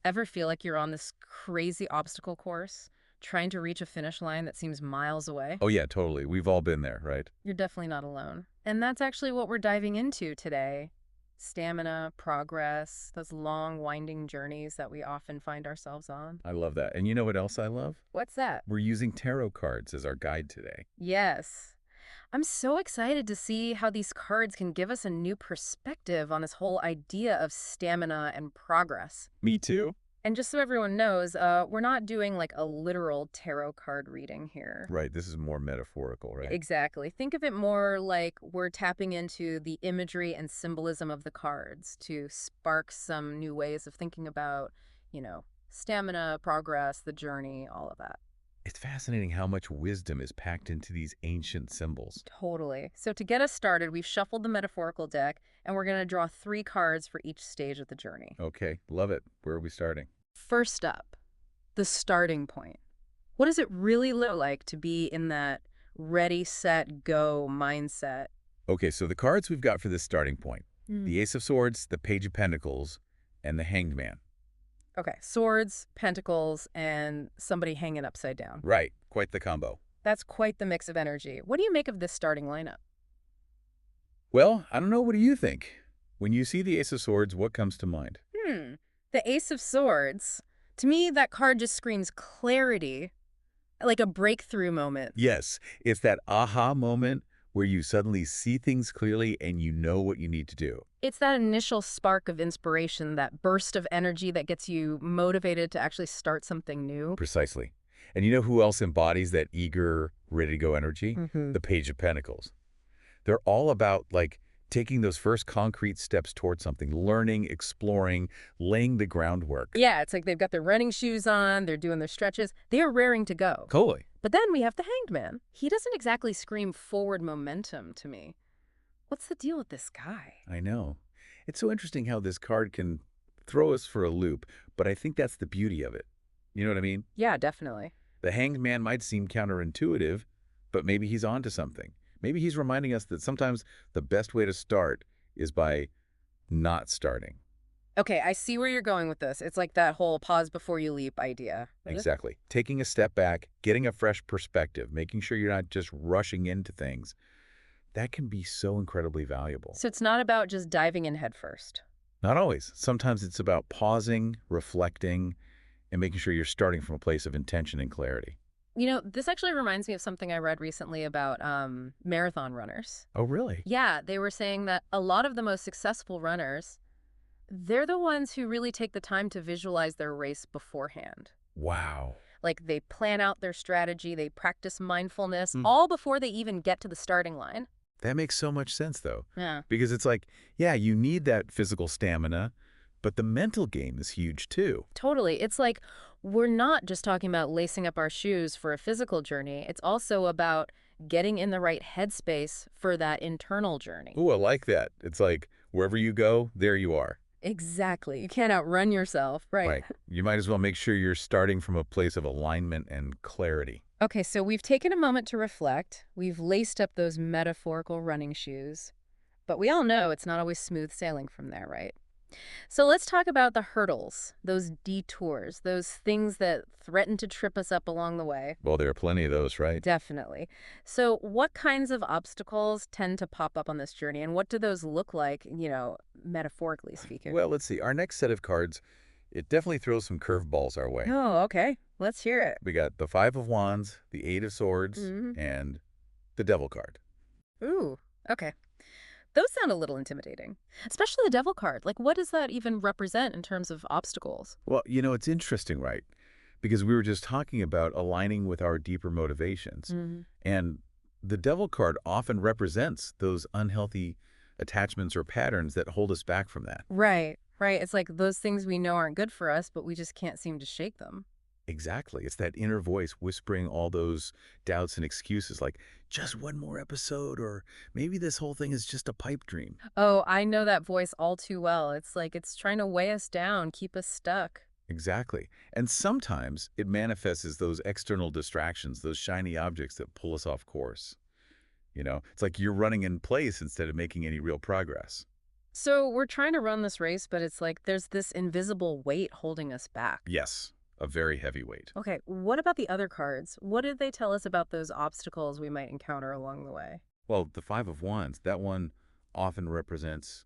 Ever feel like you're on this crazy obstacle course, trying to reach a finish line that seems miles away? Oh, yeah, totally. We've all been there, right? You're definitely not alone. And that's actually what we're diving into today. Stamina, progress, those long, winding journeys that we often find ourselves on. I love that. And you know what else I love? What's that? We're using tarot cards as our guide today. Yes. I'm so excited to see how these cards can give us a new perspective on this whole idea of stamina and progress. Me too. And just so everyone knows, we're not doing like a literal tarot card reading here. Right, this is more metaphorical, right? Exactly. Think of it more like we're tapping into the imagery and symbolism of the cards to spark some new ways of thinking about, stamina, progress, the journey, all of that. It's fascinating how much wisdom is packed into these ancient symbols. Totally. So to get us started, we've shuffled the metaphorical deck, and we're going to draw 3 cards for each stage of the journey. Okay, love it. Where are we starting? First up, the starting point. What does it really look like to be in that ready, set, go mindset? Okay, so the cards we've got for this starting point. Hmm. The Ace of Swords, the Page of Pentacles, and the Hanged Man. Okay, swords, pentacles, and somebody hanging upside down. Right, quite the combo. That's quite the mix of energy. What do you make of this starting lineup? Well, I don't know, what do you think? When you see the Ace of Swords, what comes to mind? The Ace of Swords. To me, that card just screams clarity, like a breakthrough moment. Yes, it's that aha moment where you suddenly see things clearly and you know what you need to do. It's that initial spark of inspiration, that burst of energy that gets you motivated to actually start something new. Precisely. And you know who else embodies that eager, ready-to-go energy? Mm-hmm. The Page of Pentacles. They're all about, like, taking those first concrete steps towards something, learning, exploring, laying the groundwork. Yeah, it's like they've got their running shoes on, they're doing their stretches, they are raring to go. Totally. But then we have the Hanged Man. He doesn't exactly scream forward momentum to me. What's the deal with this guy? I know. It's so interesting how this card can throw us for a loop, but I think that's the beauty of it. You know what I mean? Yeah, definitely. The Hanged Man might seem counterintuitive, but maybe he's onto something. Maybe he's reminding us that sometimes the best way to start is by not starting. Okay, I see where you're going with this. It's like that whole pause before you leap idea. Exactly. Taking a step back, getting a fresh perspective, making sure you're not just rushing into things, that can be so incredibly valuable. So it's not about just diving in head first. Not always. Sometimes it's about pausing, reflecting, and making sure you're starting from a place of intention and clarity. This actually reminds me of something I read recently about marathon runners. Oh, really? Yeah, they were saying that a lot of the most successful runners, they're the ones who really take the time to visualize their race beforehand. Wow. Like they plan out their strategy, they practice mindfulness, Mm. all before they even get to the starting line. That makes so much sense, though. Yeah. Because it's like, yeah, you need that physical stamina, but the mental game is huge, too. Totally. It's like we're not just talking about lacing up our shoes for a physical journey. It's also about getting in the right headspace for that internal journey. Ooh, I like that. It's like, wherever you go, there you are. Exactly. You can't outrun yourself, right? Right. You might as well make sure you're starting from a place of alignment and clarity. Okay, so we've taken a moment to reflect. We've laced up those metaphorical running shoes. But we all know it's not always smooth sailing from there, right? So let's talk about the hurdles, those detours, those things that threaten to trip us up along the way. Well, there are plenty of those, right? Definitely. So what kinds of obstacles tend to pop up on this journey, and what do those look like, metaphorically speaking? Well, let's see. Our next set of cards, it definitely throws some curveballs our way. Oh, okay. Let's hear it. We got the Five of Wands, the Eight of Swords, and the Devil card. Ooh, okay. Those sound a little intimidating, especially the devil card. Like, what does that even represent in terms of obstacles? Well, it's interesting, right? Because we were just talking about aligning with our deeper motivations. And the Devil card often represents those unhealthy attachments or patterns that hold us back from that. Right, right. It's like those things we know aren't good for us, but we just can't seem to shake them. Exactly. It's that inner voice whispering all those doubts and excuses like, just one more episode, or maybe this whole thing is just a pipe dream. Oh, I know that voice all too well. It's like it's trying to weigh us down, keep us stuck. Exactly. And sometimes it manifests as those external distractions, those shiny objects that pull us off course. It's like you're running in place instead of making any real progress. So we're trying to run this race, but it's like there's this invisible weight holding us back. Yes, a very heavy weight. Okay, what about the other cards? What did they tell us about those obstacles we might encounter along the way? Well, the Five of Wands, that one often represents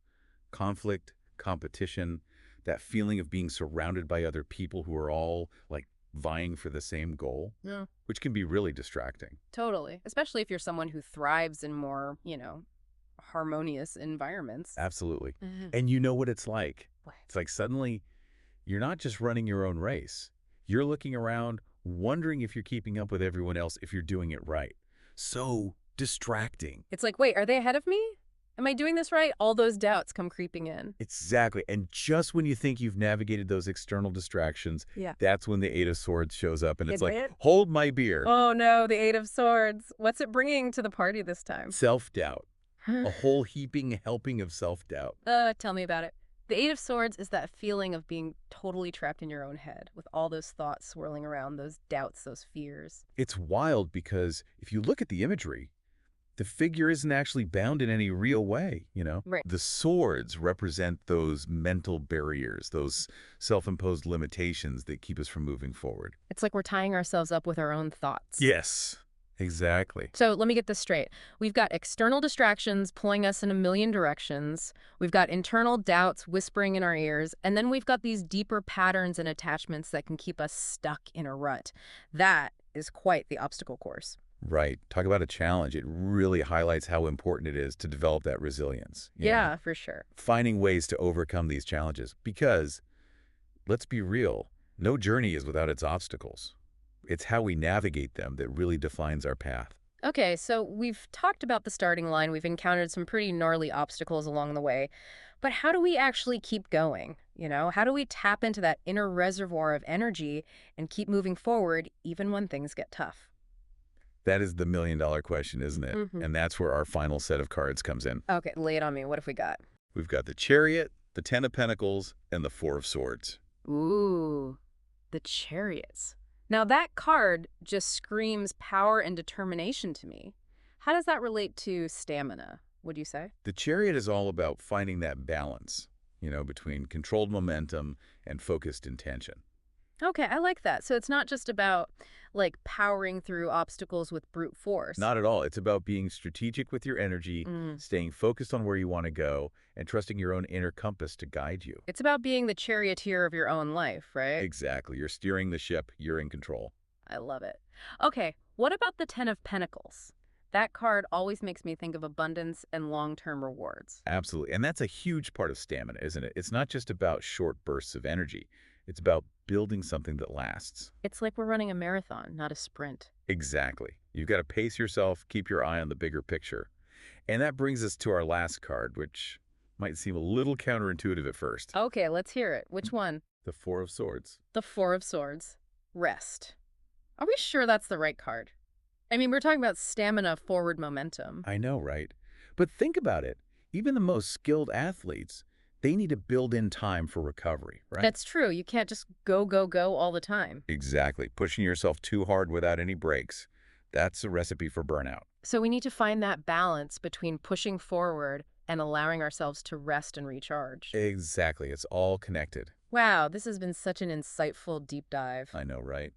conflict, competition, that feeling of being surrounded by other people who are all like vying for the same goal, Yeah. which can be really distracting. Totally. Especially if you're someone who thrives in more, harmonious environments. Absolutely. Mhm. And you know what it's like. What? It's like suddenly you're not just running your own race. You're looking around, wondering if you're keeping up with everyone else, if you're doing it right. So distracting. It's like, wait, are they ahead of me? Am I doing this right? All those doubts come creeping in. Exactly. And just when you think you've navigated those external distractions, Yeah. that's when the Eight of Swords shows up. And it's like, It? hold my beer. Oh no, the Eight of Swords. What's it bringing to the party this time? Self-doubt. A whole heaping helping of self-doubt. Tell me about it. The Eight of Swords is that feeling of being totally trapped in your own head with all those thoughts swirling around, those doubts, those fears. It's wild because if you look at the imagery, the figure isn't actually bound in any real way. Right. The swords represent those mental barriers, those self-imposed limitations that keep us from moving forward. It's like we're tying ourselves up with our own thoughts. Yes, exactly. So let me get this straight. We've got external distractions pulling us in a million directions. We've got internal doubts whispering in our ears. And then we've got these deeper patterns and attachments that can keep us stuck in a rut. That is quite the obstacle course. Right. Talk about a challenge. It really highlights how important it is to develop that resilience. Yeah, for sure. Finding ways to overcome these challenges because, let's be real, no journey is without its obstacles. It's how we navigate them that really defines our path. Okay, so we've talked about the starting line. We've encountered some pretty gnarly obstacles along the way. But how do we actually keep going? How do we tap into that inner reservoir of energy and keep moving forward even when things get tough? That is the million-dollar question, isn't it? Mhm. And that's where our final set of cards comes in. Okay, lay it on me. What have we got? We've got the Chariot, the Ten of Pentacles, and the Four of Swords. Ooh, the Chariots. Now that card just screams power and determination to me. How does that relate to stamina, would you say? The Chariot is all about finding that balance, between controlled momentum and focused intention. Okay, I like that. So it's not just about like powering through obstacles with brute force. Not at all. It's about being strategic with your energy, Mm. staying focused on where you want to go, and trusting your own inner compass to guide you. It's about being the charioteer of your own life, right? Exactly. You're steering the ship. You're in control. I love it. Okay, what about the Ten of Pentacles? That card always makes me think of abundance and long-term rewards. Absolutely. And that's a huge part of stamina, isn't it? It's not just about short bursts of energy. It's about building something that lasts. It's like we're running a marathon, not a sprint. Exactly. You've got to pace yourself, keep your eye on the bigger picture. And that brings us to our last card, which might seem a little counterintuitive at first. Okay, let's hear it. Which one? The Four of Swords. The Four of Swords. Rest. Are we sure that's the right card? I mean, we're talking about stamina, forward momentum. I know, right? But think about it. Even the most skilled athletes, they need to build in time for recovery, right? That's true. You can't just go, go, go all the time. Exactly. Pushing yourself too hard without any breaks. That's a recipe for burnout. So we need to find that balance between pushing forward and allowing ourselves to rest and recharge. Exactly. It's all connected. Wow, this has been such an insightful deep dive. I know, right?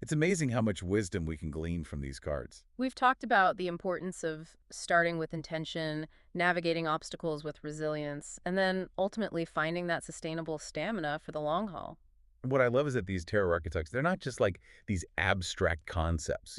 It's amazing how much wisdom we can glean from these cards. We've talked about the importance of starting with intention, navigating obstacles with resilience, and then ultimately finding that sustainable stamina for the long haul. What I love is that these tarot archetypes, they're not just like these abstract concepts.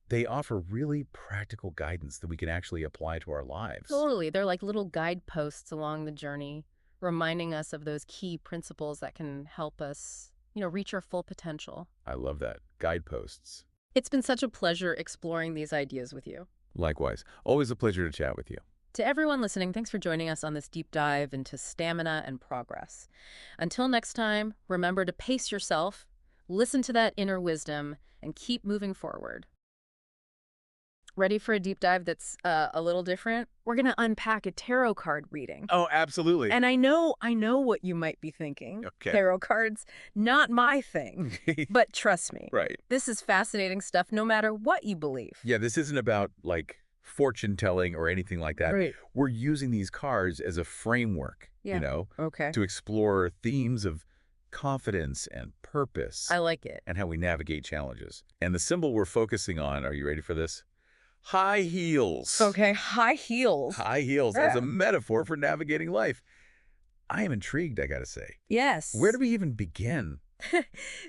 They offer really practical guidance that we can actually apply to our lives. Totally. They're like little guideposts along the journey, reminding us of those key principles that can help us, reach our full potential. I love that. Guideposts. It's been such a pleasure exploring these ideas with you. Likewise. Always a pleasure to chat with you. To everyone listening, thanks for joining us on this deep dive into stamina and progress. Until next time, remember to pace yourself, listen to that inner wisdom, and keep moving forward. Ready for a deep dive that's a little different? We're going to unpack a tarot card reading. Oh, absolutely. And I know what you might be thinking. Okay. Tarot cards, not my thing. But trust me, Right. this is fascinating stuff no matter what you believe. Yeah, this isn't about, like, fortune telling or anything like that. Right. We're using these cards as a framework, Yeah. Okay. to explore themes of confidence and purpose I like it. and how we navigate challenges. And the symbol we're focusing on, are you ready for this? High heels. Okay, high heels. High heels as Yeah. a metaphor for navigating life. I am intrigued, I gotta say. Where do Yes. we even begin?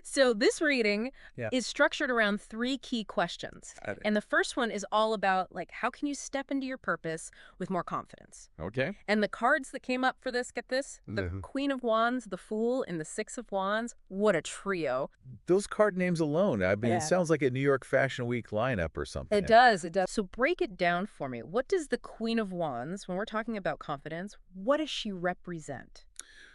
So this reading Yeah. is structured around 3 key questions. Got it. And the first one is all about, like, how can you step into your purpose with more confidence? Okay. And the cards that came up for this, get this, the Mhm. Queen of Wands, the Fool, and the Six of Wands. What a trio. Those card names alone, I mean, Yeah. it sounds like a New York Fashion Week lineup or something. It does, it does. So break it down for me. What does the Queen of Wands, when we're talking about confidence, what does she represent?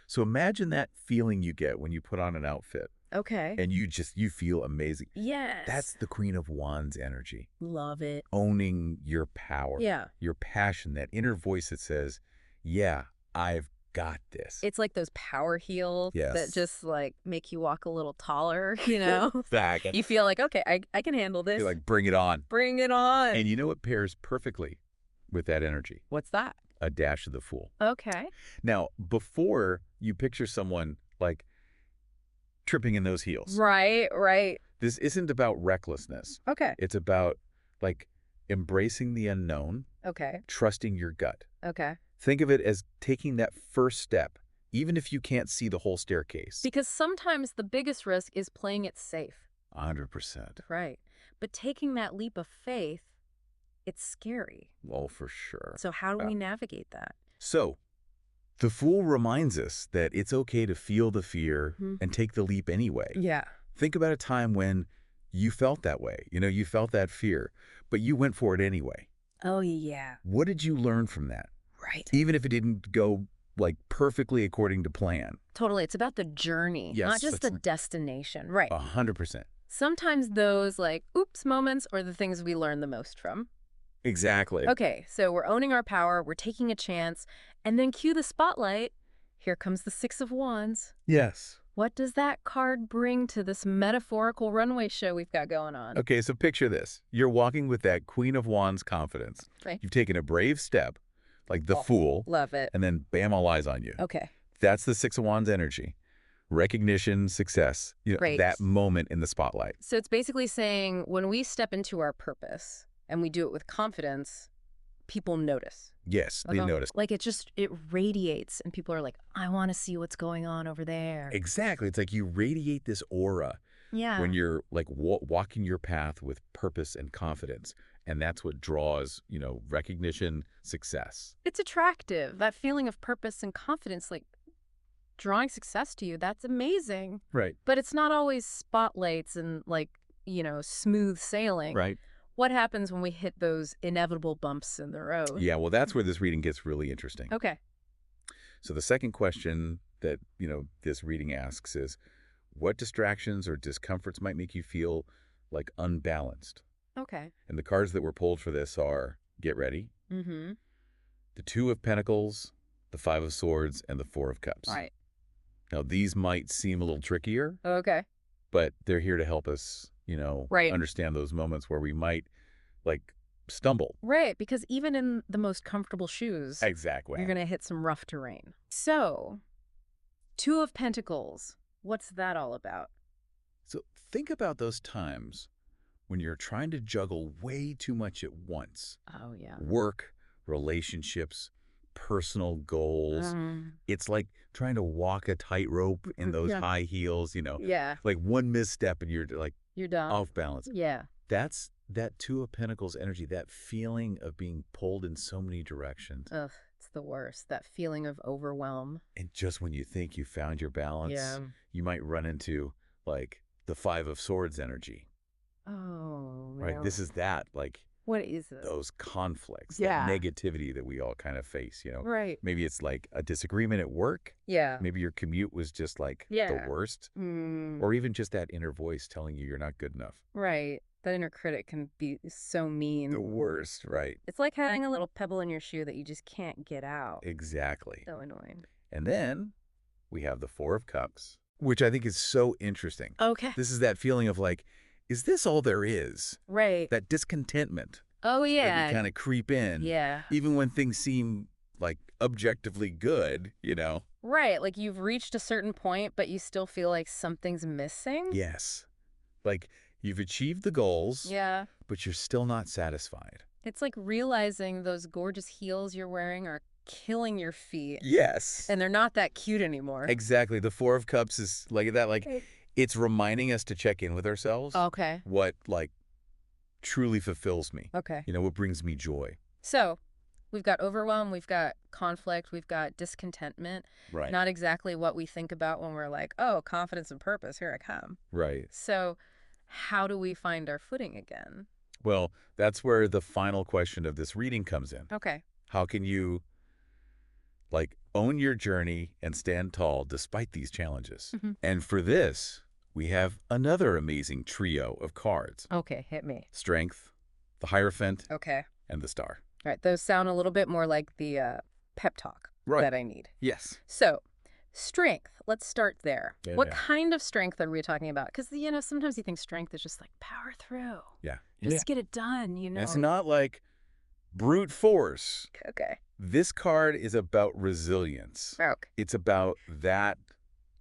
So imagine that feeling you get when you put on an outfit Okay. and you feel amazing. Yes. That's the Queen of Wands energy. Love it. Owning your power, Yeah. your passion, that inner voice that says, yeah, I've got this. It's like those power heels that Yes. just, like, make you walk a little taller, you know? Back. You feel like, okay, I can handle this. You're like, bring it on. Bring it on. And you know what pairs perfectly with that energy? What's that? A dash of the Fool. Okay. Now, before you picture someone like tripping in those heels, Right, right. this isn't about recklessness. Okay. It's about like embracing the unknown, Okay. trusting your gut. Okay. Think of it as taking that first step, even if you can't see the whole staircase. Because sometimes the biggest risk is playing it safe. 100%. Right. But taking that leap of faith, it's scary. Oh, for sure. So how do Yeah. we navigate that? So, the Fool reminds us that it's okay to feel the fear Mhm. and take the leap anyway. Yeah. Think about a time when you felt that way. You felt that fear, but you went for it anyway. Oh, yeah. What did you learn from that? Right. Even if it didn't go like perfectly according to plan. Totally. It's about the journey, Yes, not just the that's- destination. Right. 100%. Sometimes those, like, oops moments are the things we learn the most from. Exactly. Okay, so we're owning our power, we're taking a chance, and then cue the spotlight. Here comes the Six of Wands. Yes. What does that card bring to this metaphorical runway show we've got going on? Okay, so picture this. You're walking with that Queen of Wands confidence. Right. You've taken a brave step, like the Oh. Fool, Love it. and then bam, all eyes on you. Okay. That's the Six of Wands energy. Recognition, success, Great. that moment in the spotlight. So it's basically saying when we step into our purpose and we do it with confidence, people notice. Yes, they notice. Like it radiates and people are like, I want to see what's going on over there. Exactly. It's like you radiate this aura Yeah. when you're like walking your path with purpose and confidence. And that's what draws, recognition, success. It's attractive. That feeling of purpose and confidence, like drawing success to you, that's amazing. Right. But it's not always spotlights and smooth sailing. Right. What happens when we hit those inevitable bumps in the road? Yeah, well, that's where this reading gets really interesting. Okay. So the second question that, this reading asks is, what distractions or discomforts might make you feel like unbalanced? Okay. And the cards that were pulled for this are, get ready, Mm-hmm. the Two of Pentacles, the Five of Swords, and the Four of Cups. Right. Now, these might seem a little trickier, Okay. but they're here to help us, Right. understand those moments where we might, stumble. Right. Because even in the most comfortable shoes, Exactly. you're going to hit some rough terrain. So, Two of Pentacles, what's that all about? So think about those times when you're trying to juggle way too much at once. Oh, yeah. Work, relationships, personal goals. It's like trying to walk a tightrope in those Yeah. high heels, Yeah. like one misstep and you're like You're done. off balance. Yeah. That's that Two of Pentacles energy, that feeling of being pulled in so many directions. Ugh, it's the worst. That feeling of overwhelm. And just when you think you found your balance, Yeah. you might run into the Five of Swords energy, Oh, right? man. This is that, What is it? those conflicts, Yeah. that negativity that we all kind of face, Right. Maybe it's like a disagreement at work. Yeah. Maybe your commute was just the Yeah. worst, Mm, or even just that inner voice telling you you're not good enough. right. That inner critic can be so mean. The worst, right? It's like having a little pebble in your shoe that you just can't get out. Exactly. So annoying. And then we have the Four of Cups, which I think is so interesting. Okay. This is that feeling of is this all there is? Right. That discontentment. Oh, that we yeah. kind of creep in, Yeah. even when things seem like objectively good, you know? Right, like you've reached a certain point, but you still feel like something's missing? Yes. Like you've achieved the goals, Yeah. but you're still not satisfied. It's like realizing those gorgeous heels you're wearing are killing your feet, Yes. and they're not that cute anymore. Exactly. The Four of Cups is like that. Like Okay. it's reminding us to check in with ourselves. Okay. What like truly fulfills me. Okay. You know, what brings me joy. So, we've got overwhelm, we've got conflict, we've got discontentment. Right. Not exactly what we think about when we're like, oh, confidence and purpose, here I come. Right. So, how do we find our footing again? Well, that's where the final question of this reading comes in. Okay. How can you like own your journey and stand tall despite these challenges? Mhm. And for this, we have another amazing trio of cards. Okay, hit me. Strength, the Hierophant, Okay. and the Star. All right, those sound a little bit more like the pep talk Right. that I need. Yes. So, strength, let's start there. Yeah, What yeah. kind of strength are we talking about? Because, sometimes you think strength is just like power through. Yeah. Just get it done, It's not like brute force. Okay. This card is about resilience. Okay. It's about that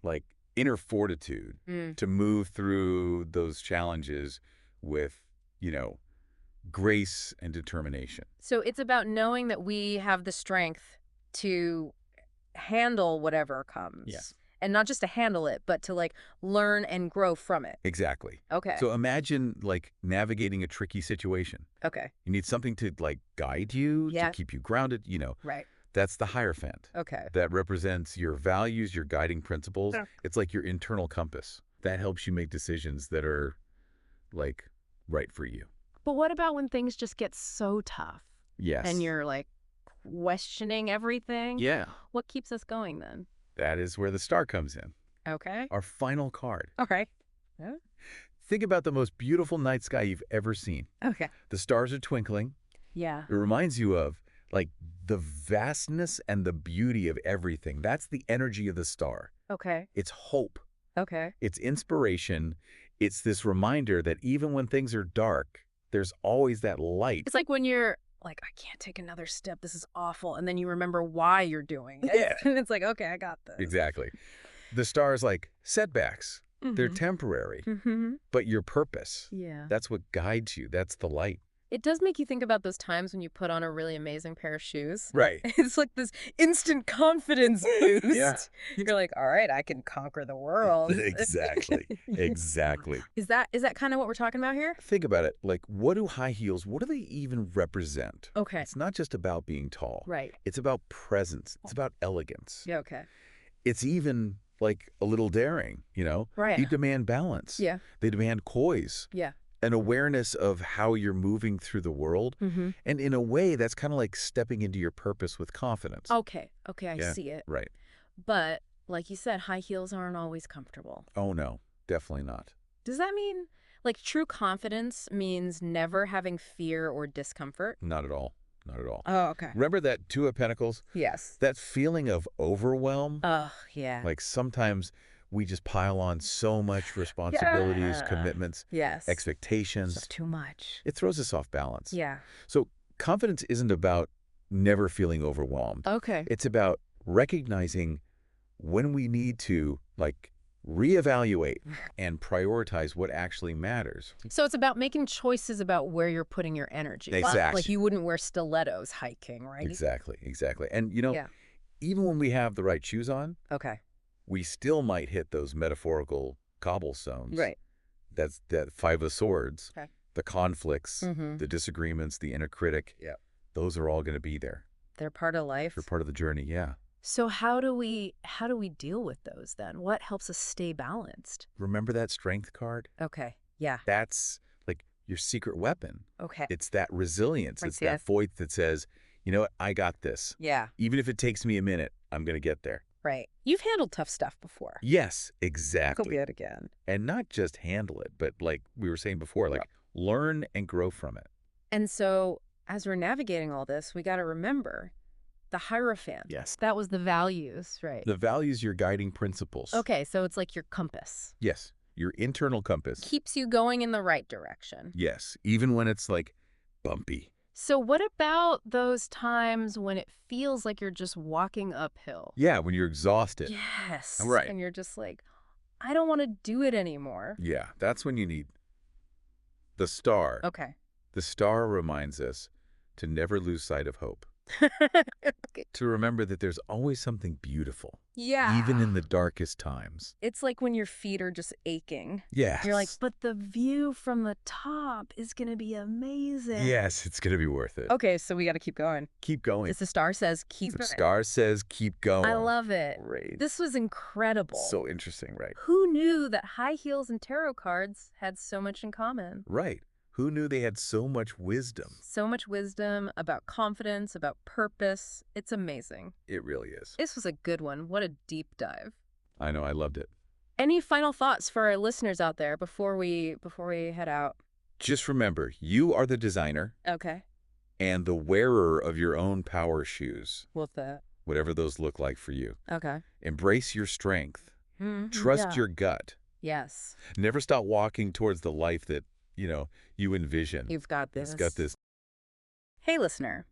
like inner fortitude to move through those challenges with, grace and determination. So it's about knowing that we have the strength to handle whatever comes. Yeah. And not just to handle it, but to like learn and grow from it. Exactly. Okay. So imagine like navigating a tricky situation. Okay. You need something to like guide you, Yeah. to keep you grounded, Right. That's the Hierophant. Okay. That represents your values, your guiding principles. Yeah. It's like your internal compass. That helps you make decisions that are like right for you. But what about when things just get so tough Yes. and you're like questioning everything? Yeah. What keeps us going then? That is where the Star comes in. Okay. Our final card. Okay. Think about the most beautiful night sky you've ever seen. Okay. The stars are twinkling. Yeah. It reminds you of like the vastness and the beauty of everything. That's the energy of the star. Okay. It's hope. Okay. It's inspiration. It's this reminder that even when things are dark, there's always that light. It's like when you're like, I can't take another step. This is awful. And then you remember why you're doing it. Yeah. And it's like, okay, I got this. Exactly. The stars like setbacks. They're Mhm. temporary, Mhm. but your purpose, Yeah. that's what guides you. That's the light. It does make you think about those times when you put on a really amazing pair of shoes. Right. It's like this instant confidence boost. Yeah. You're like, all right, I can conquer the world. Exactly. Exactly. Is that kind of what we're talking about here? Think about it. Like, what do high heels, what do they even represent? Okay. It's not just about being tall. Right. It's about presence. It's about elegance. Yeah, okay. It's even like a little daring, Right. They demand balance. Yeah. They demand poise, Yeah. an awareness of how you're moving through the world. Mm-hmm. And in a way, that's kind of like stepping into your purpose with confidence. Okay. Okay, I Yeah. see it. Right. But like you said, high heels aren't always comfortable. Oh, no, definitely not. Does that mean like true confidence means never having fear or discomfort? Not at all. Not at all. Oh, okay. Remember that Two of Pentacles? Yes. That feeling of overwhelm? Oh, yeah. Like sometimes we just pile on so much responsibilities, Yeah. commitments, Yes. expectations. Just too much. It throws us off balance. Yeah. So confidence isn't about never feeling overwhelmed. Okay. It's about recognizing when we need to like reevaluate and prioritize what actually matters. So it's about making choices about where you're putting your energy. Exactly. Like you wouldn't wear stilettos hiking, right? Exactly. Exactly. And Yeah. even when we have the right shoes on, Okay. we still might hit those metaphorical cobblestones. Right. That's that Five of Swords, Okay. the conflicts, Mm-hmm. the disagreements, the inner critic. Yeah. Those are all going to be there. They're part of life. They're part of the journey. Yeah. So how do we deal with those then? What helps us stay balanced? Remember that strength card? Okay. Yeah. That's like your secret weapon. Okay. It's that resilience. Right, It's yes. that voice that says, you know what? I got this. Yeah. Even if it takes me a minute, I'm going to get there. Right. You've handled tough stuff before. Yes, Go exactly. be it again. And not just handle it, but like we were saying before, like learn and grow from it. And so as we're navigating all this, we got to remember the Hierophant. Yes. That was the values, right? The values, your guiding principles. Okay, so it's like your compass. Yes. Your internal compass. Keeps you going in the right direction. Yes. Even when it's like bumpy. So what about those times when it feels like you're just walking uphill? Yeah, when you're exhausted. Yes. Right. And you're just like, I don't want to do it anymore. Yeah, that's when you need the star. Okay. The star reminds us to never lose sight of hope, Okay. to remember that there's always something beautiful, even Yeah. in the darkest times. It's like when your feet are just aching. You're like, Yes. but the view from the top is going to be amazing. Yes, it's going to be worth it. Okay, so we got to keep going. Keep going. The star says keep The going. star says keep going. I love it. Great. This was incredible. So interesting, right? Who knew that high heels and tarot cards had so much in common? Right. Who knew they had so much wisdom? So much wisdom about confidence, about purpose. It's amazing. It really is. This was a good one. What a deep dive. I know, I loved it. Any final thoughts for our listeners out there before we head out? Just remember, you are the designer Okay. and the wearer of your own power shoes, What's that? whatever those look like for you. Okay. Embrace your strength. Trust Yeah. your gut. Yes. Never stop walking towards the life that, you envision. You've got this. It's got this. Hey, listener.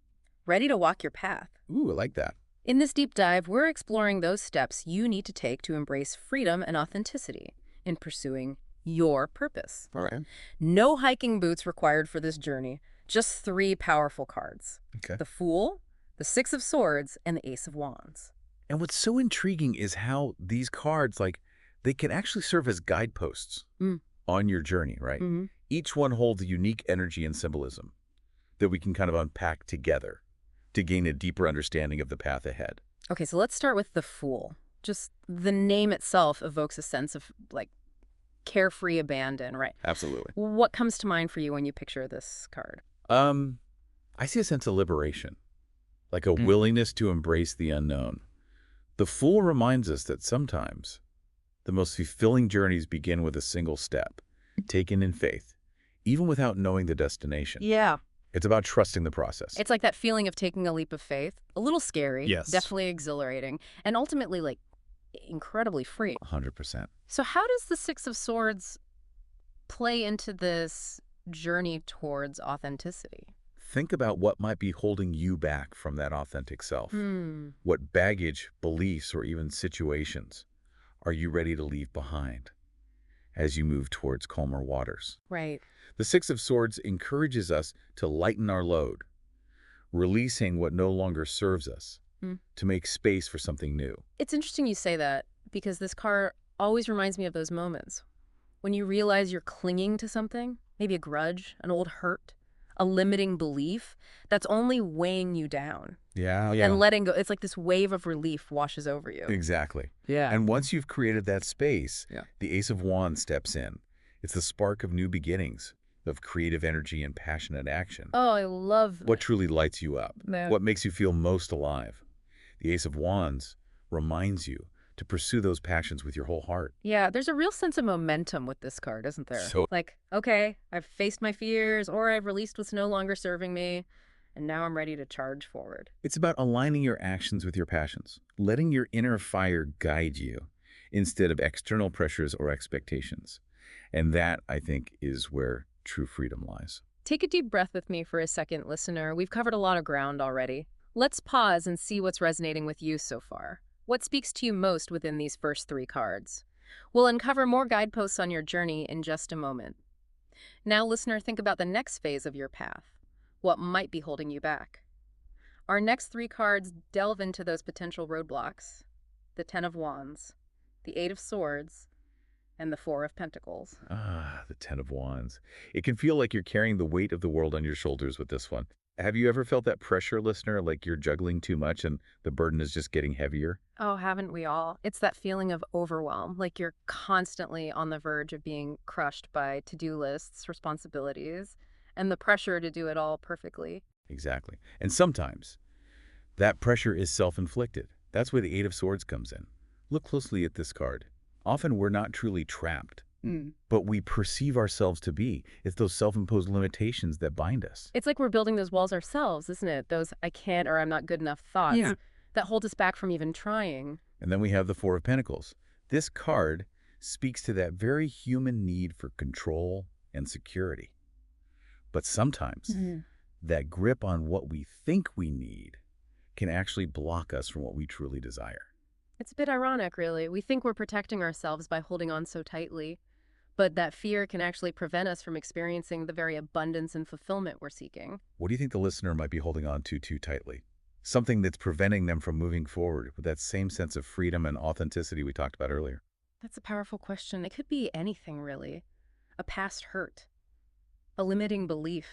Ready to walk your path? Ooh, I like that. In this deep dive, we're exploring those steps you need to take to embrace freedom and authenticity in pursuing your purpose. All right. No hiking boots required for this journey, just 3 powerful cards. Okay. The Fool, the Six of Swords, and the Ace of Wands. And what's so intriguing is how these cards, they can actually serve as guideposts on your journey, right? Each one holds a unique energy and symbolism that we can kind of unpack together to gain a deeper understanding of the path ahead. Okay, so let's start with the Fool. Just the name itself evokes a sense of, carefree abandon, right? Absolutely. What comes to mind for you when you picture this card? I see a sense of liberation, like a willingness to embrace the unknown. The Fool reminds us that sometimes the most fulfilling journeys begin with a single step, taken in faith, even without knowing the destination. Yeah. It's about trusting the process. It's like that feeling of taking a leap of faith. A little scary. Yes. Definitely exhilarating. And ultimately, incredibly free. 100%. So how does the Six of Swords play into this journey towards authenticity? Think about what might be holding you back from that authentic self. What baggage, beliefs, or even situations are you ready to leave behind as you move towards calmer waters? Right. The Six of Swords encourages us to lighten our load, releasing what no longer serves us, to make space for something new. It's interesting you say that because this card always reminds me of those moments when you realize you're clinging to something, maybe a grudge, an old hurt, a limiting belief that's only weighing you down. Yeah. And letting go. It's like this wave of relief washes over you. Exactly. Yeah. And once you've created that space, Yeah. the Ace of Wands steps in. It's the spark of new beginnings, of creative energy and passionate action. Oh, I love that. What truly lights you up? Yeah. What makes you feel most alive? The Ace of Wands reminds you to pursue those passions with your whole heart. Yeah, there's a real sense of momentum with this card, isn't there? So- Okay, I've faced my fears, or I've released what's no longer serving me, and now I'm ready to charge forward. It's about aligning your actions with your passions, letting your inner fire guide you instead of external pressures or expectations. And that, I think, is where true freedom lies. Take a deep breath with me for a second, listener. We've covered a lot of ground already. Let's pause and see what's resonating with you so far. What speaks to you most within these first 3 cards? We'll uncover more guideposts on your journey in just a moment. Now, listener, think about the next phase of your path. What might be holding you back? Our next 3 cards delve into those potential roadblocks. The Ten of Wands, the Eight of Swords, and the Four of Pentacles. The Ten of Wands. It can feel like you're carrying the weight of the world on your shoulders with this one. Have you ever felt that pressure, listener, like you're juggling too much and the burden is just getting heavier? Oh, haven't we all? It's that feeling of overwhelm, like you're constantly on the verge of being crushed by to-do lists, responsibilities, and the pressure to do it all perfectly. Exactly. And sometimes that pressure is self-inflicted. That's where the Eight of Swords comes in. Look closely at this card. Often we're not truly trapped, but we perceive ourselves to be. It's those self-imposed limitations that bind us. It's like we're building those walls ourselves, isn't it? Those I can't or I'm not good enough thoughts that hold us back from even trying. And then we have the Four of Pentacles. This card speaks to that very human need for control and security. But sometimes that grip on what we think we need can actually block us from what we truly desire. It's a bit ironic, really. We think we're protecting ourselves by holding on so tightly, but that fear can actually prevent us from experiencing the very abundance and fulfillment we're seeking. What do you think the listener might be holding on to too tightly? Something that's preventing them from moving forward with that same sense of freedom and authenticity we talked about earlier. That's a powerful question. It could be anything, really. A past hurt, a limiting belief,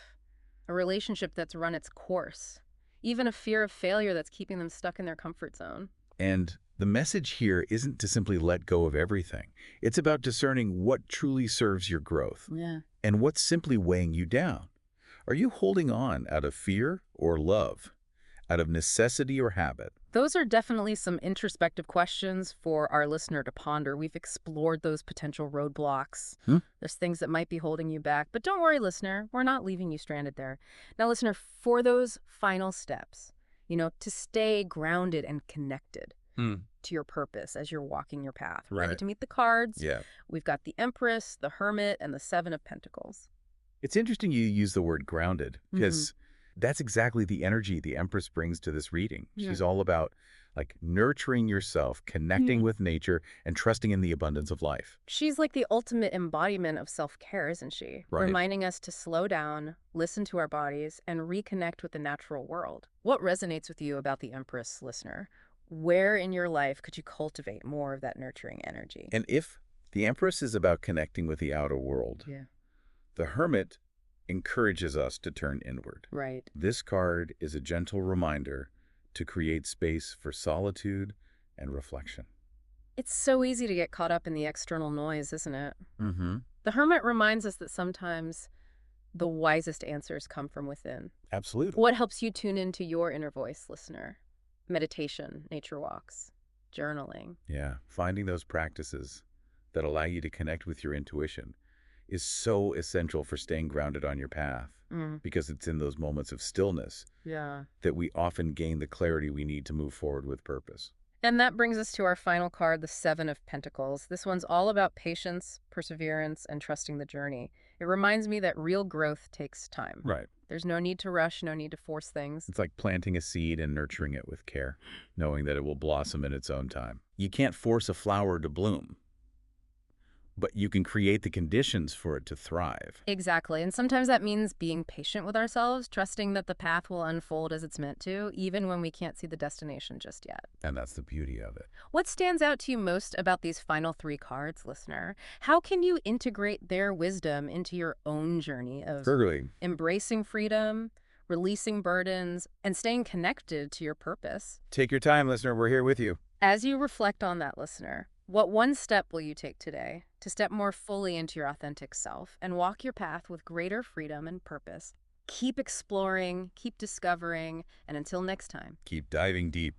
a relationship that's run its course, even a fear of failure that's keeping them stuck in their comfort zone. And the message here isn't to simply let go of everything. It's about discerning what truly serves your growth Yeah. and what's simply weighing you down. Are you holding on out of fear or love? Out of necessity or habit? Those are definitely some introspective questions for our listener to ponder. We've explored those potential roadblocks. There's things that might be holding you back. But don't worry, listener. We're not leaving you stranded there. Now, listener, for those final steps, to stay grounded and connected to your purpose as you're walking your path. Ready Right. to meet the cards? Yeah. We've got the Empress, the Hermit, and the Seven of Pentacles. It's interesting you use the word grounded because that's exactly the energy the Empress brings to this reading. Yeah. She's all about nurturing yourself, connecting with nature, and trusting in the abundance of life. She's like the ultimate embodiment of self-care, isn't she? Right. Reminding us to slow down, listen to our bodies, and reconnect with the natural world. What resonates with you about the Empress, listener? Where in your life could you cultivate more of that nurturing energy? And if the Empress is about connecting with the outer world, Yeah. the Hermit encourages us to turn inward. Right. This card is a gentle reminder to create space for solitude and reflection. It's so easy to get caught up in the external noise, isn't it? Mm-hmm. The Hermit reminds us that sometimes the wisest answers come from within. Absolutely. What helps you tune into your inner voice, listener? Meditation, nature walks, journaling. Yeah, finding those practices that allow you to connect with your intuition is so essential for staying grounded on your path because it's in those moments of stillness Yeah. that we often gain the clarity we need to move forward with purpose. And that brings us to our final card, the Seven of Pentacles. This one's all about patience, perseverance, and trusting the journey. It reminds me that real growth takes time. Right. There's no need to rush, no need to force things. It's like planting a seed and nurturing it with care, knowing that it will blossom in its own time. You can't force a flower to bloom, but you can create the conditions for it to thrive. Exactly. And sometimes that means being patient with ourselves, trusting that the path will unfold as it's meant to, even when we can't see the destination just yet. And that's the beauty of it. What stands out to you most about these final three cards, listener? How can you integrate their wisdom into your own journey of Certainly. embracing freedom, releasing burdens, and staying connected to your purpose? Take your time, listener. We're here with you. As you reflect on that, listener, what one step will you take today to step more fully into your authentic self and walk your path with greater freedom and purpose? Keep exploring, keep discovering, and until next time. Keep diving deep.